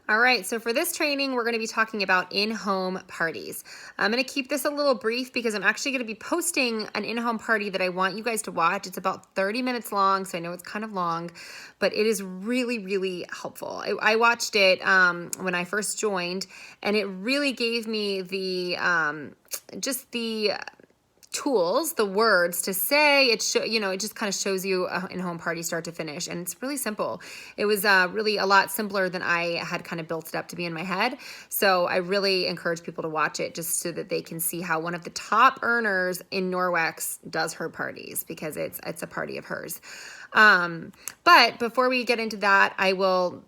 All right, so for this training, we're going to be talking about in-home parties. I'm going to keep this a little brief because I'm actually going to be posting an in-home party that I want you guys to watch. It's about 30 minutes long, so I know it's kind of long, but it is really, really helpful. I watched it when I first joined, and it really gave me the just the tools, the words to say. It just kind of shows you a in-home party start to finish, and it's really simple. It was really a lot simpler than I had kind of built it up to be in my head. So I really encourage people to watch it just so that they can see how one of the top earners in Norwex does her parties, because it's a party of hers. But before we get into that, I will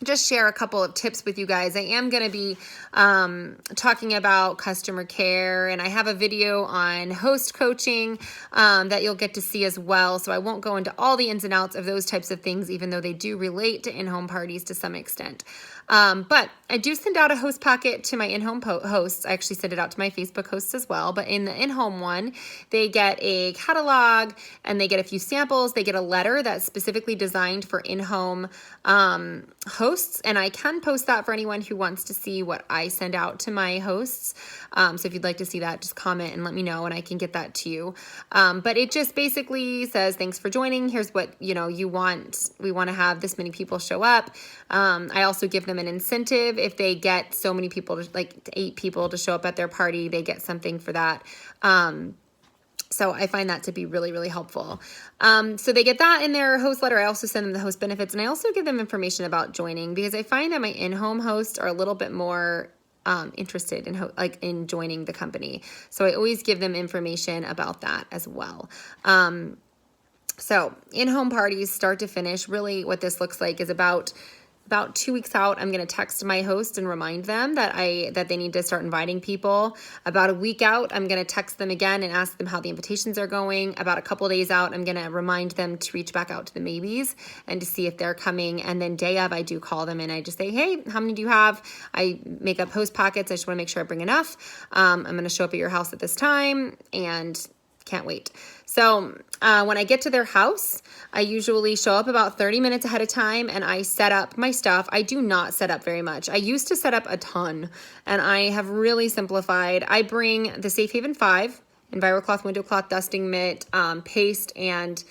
just share a couple of tips with you guys. I am going to be talking about customer care, and I have a video on host coaching that you'll get to see as well. So I won't go into all the ins and outs of those types of things, even though they do relate to in-home parties to some extent. But I do send out a host packet to my in-home hosts. I actually send it out to my Facebook hosts as well. But in the in-home one, they get a catalog and they get a few samples. They get a letter that's specifically designed for in-home hosts. And I can post that for anyone who wants to see what I send out to my hosts. So if you'd like to see that, just comment and let me know and I can get that to you. But it just basically says, thanks for joining. Here's what you want. We want to have this many people show up. I also give them an incentive. If they get so many people, like 8 people to show up at their party, they get something for that. So I find that to be really, really helpful. So they get that in their host letter. I also send them the host benefits, and I also give them information about joining, because I find that my in-home hosts are a little bit more interested in joining the company. So I always give them information about that as well. So in-home parties, start to finish, really what this looks like is about 2 weeks out, I'm going to text my host and remind them that they need to start inviting people. About a week out, I'm going to text them again and ask them how the invitations are going. About a couple days out, I'm going to remind them to reach back out to the maybes and to see if they're coming. And then day of, I do call them and I just say, hey, how many do you have? I make up host packets. I just want to make sure I bring enough. I'm going to show up at your house at this time, and can't wait. So when I get to their house, I usually show up about 30 minutes ahead of time and I set up my stuff. I do not set up very much. I used to set up a ton, and I have really simplified. I bring the Safe Haven 5, EnviroCloth, window cloth, dusting mitt, paste, and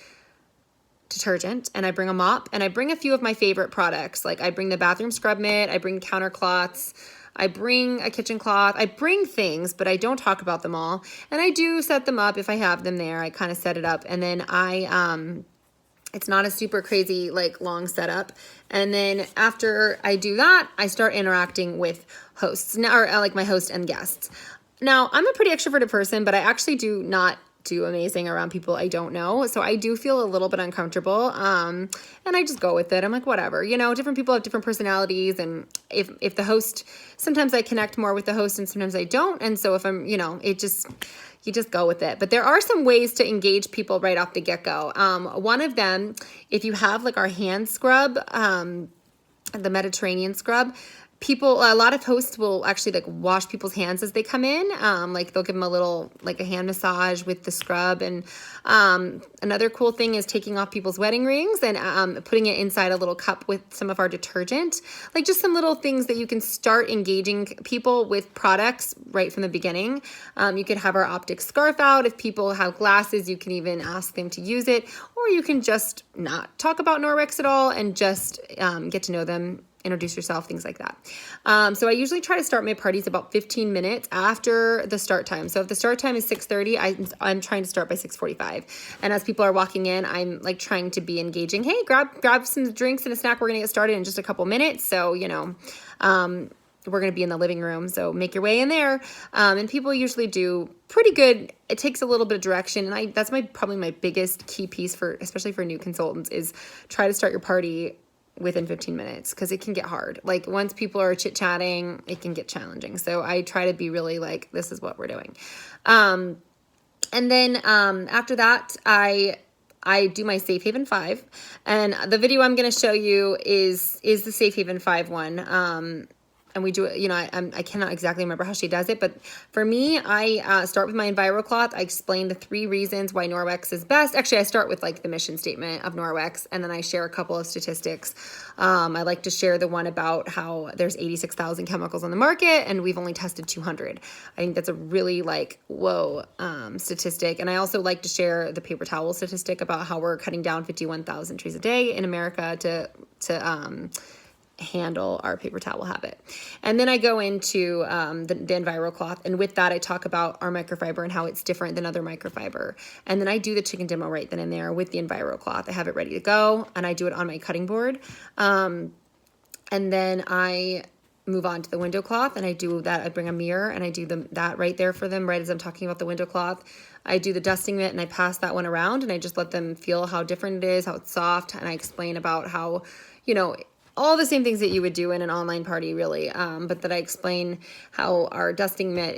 detergent, and I bring a mop, and I bring a few of my favorite products. Like I bring the bathroom scrub mitt, I bring counter cloths, I bring a kitchen cloth. I bring things, but I don't talk about them all. And I do set them up if I have them there. I kind of set it up, and then it's not a super crazy long setup. And then after I do that, I start interacting with hosts, or my host and guests. Now, I'm a pretty extroverted person, but I actually do not do amazing around people I don't know. So I do feel a little bit uncomfortable. And I just go with it. I'm like, whatever, different people have different personalities. And if the host, sometimes I connect more with the host and sometimes I don't. And so if I'm, you just go with it. But there are some ways to engage people right off the get-go. One of them, if you have our hand scrub, the Mediterranean scrub, a lot of hosts will actually wash people's hands as they come in. They'll give them a little, a hand massage with the scrub. And another cool thing is taking off people's wedding rings and putting it inside a little cup with some of our detergent. Just some little things that you can start engaging people with products right from the beginning. You could have our optic scarf out. If people have glasses, you can even ask them to use it. Or you can just not talk about Norwex at all and just get to know them, introduce yourself, things like that. So I usually try to start my parties about 15 minutes after the start time. So if the start time is 6:30, I'm trying to start by 6:45. And as people are walking in, I'm trying to be engaging. Hey, grab some drinks and a snack. We're going to get started in just a couple minutes. So, we're going to be in the living room. So make your way in there. And people usually do pretty good. It takes a little bit of direction. And that's probably my biggest key piece especially for new consultants, is try to start your party within 15 minutes, because it can get hard. Once people are chit-chatting, it can get challenging. So I try to be really this is what we're doing. And then after that, I do my Safe Haven 5. And the video I'm going to show you is the Safe Haven 5 one. and we do it, you know, I cannot exactly remember how she does it, but for me, I start with my EnviroCloth. I explain the 3 reasons why Norwex is best. Actually, I start with like the mission statement of Norwex, and then I share a couple of statistics. I like to share the one about how there's 86,000 chemicals on the market, and we've only tested 200. I think that's a really like, whoa, statistic. And I also like to share the paper towel statistic about how we're cutting down 51,000 trees a day in America to handle our paper towel habit. And then I go into the EnviroCloth, and with that I talk about our microfiber and how it's different than other microfiber. And then I do the chicken demo right then and there with the EnviroCloth. I have it ready to go, and I do it on my cutting board. And then I move on to the window cloth, and I do that. I bring a mirror and I do that right there for them, right as I'm talking about the window cloth. I do the dusting mitt and I pass that one around, and I just let them feel how different it is, how it's soft, and I explain about how, you know, all the same things that you would do in an online party, really, but that I explain how our dusting mitt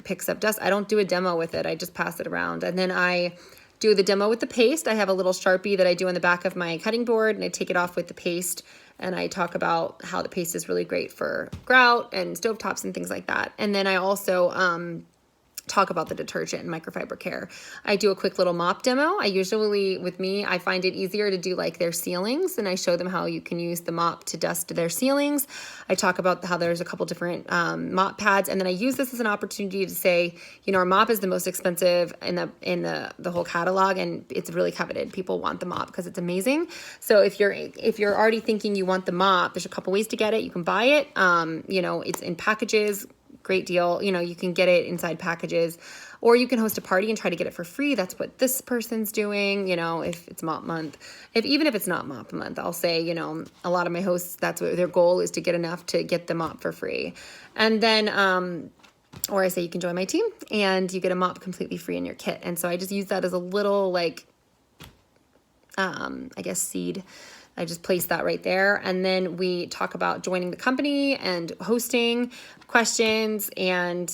picks up dust. I don't do a demo with it. I just pass it around. And then I do the demo with the paste. I have a little Sharpie that I do on the back of my cutting board, and I take it off with the paste, and I talk about how the paste is really great for grout and stovetops and things like that. And then I also talk about the detergent and microfiber care. I do a quick little mop demo. I find it easier to do like their ceilings, and I show them how you can use the mop to dust their ceilings. I talk about how there's a couple different mop pads, and then I use this as an opportunity to say, you know, our mop is the most expensive in the whole catalog, and it's really coveted. People want the mop because it's amazing. So if you're already thinking you want the mop, there's a couple ways to get it. You can buy it. You know, it's in packages. Great deal. You know, you can get it inside packages, or you can host a party and try to get it for free. That's what this person's doing, you know, if it's mop month. Even if it's not mop month, I'll say, you know, a lot of my hosts, that's what their goal is, to get enough to get the mop for free. And then, or I say you can join my team and you get a mop completely free in your kit. And so I just use that as a little like, I guess seed. I just place that right there. And then we talk about joining the company and hosting questions, and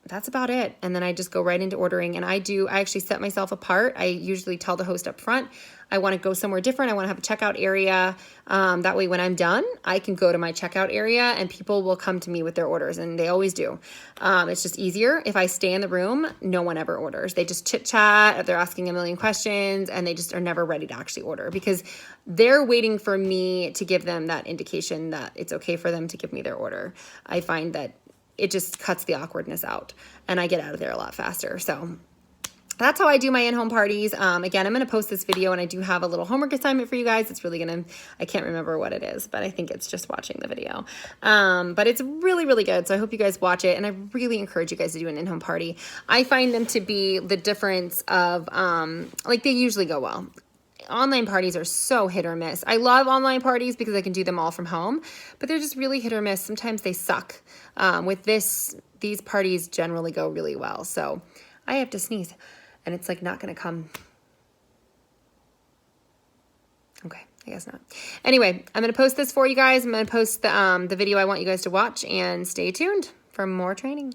that's about it. And then I just go right into ordering, and I actually set myself apart. I usually tell the host up front, I want to go somewhere different. I want to have a checkout area. That way when I'm done, I can go to my checkout area and people will come to me with their orders, and they always do. It's just easier. If I stay in the room, no one ever orders. They just chit chat, they're asking a million questions, and they just are never ready to actually order because they're waiting for me to give them that indication that it's okay for them to give me their order. I find that it just cuts the awkwardness out, and I get out of there a lot faster. So that's how I do my in-home parties. Again, I'm going to post this video, and I do have a little homework assignment for you guys. It's really I can't remember what it is, but I think it's just watching the video. But it's really, really good. So I hope you guys watch it, and I really encourage you guys to do an in-home party. I find them to be the difference of, like, they usually go well. Online parties are so hit or miss. I love online parties because I can do them all from home, but they're just really hit or miss. Sometimes they suck. With these parties generally go really well. So I have to sneeze, and it's like not going to come. Okay, I guess not. Anyway, I'm going to post this for you guys. I'm going to post the video I want you guys to watch, and stay tuned for more training.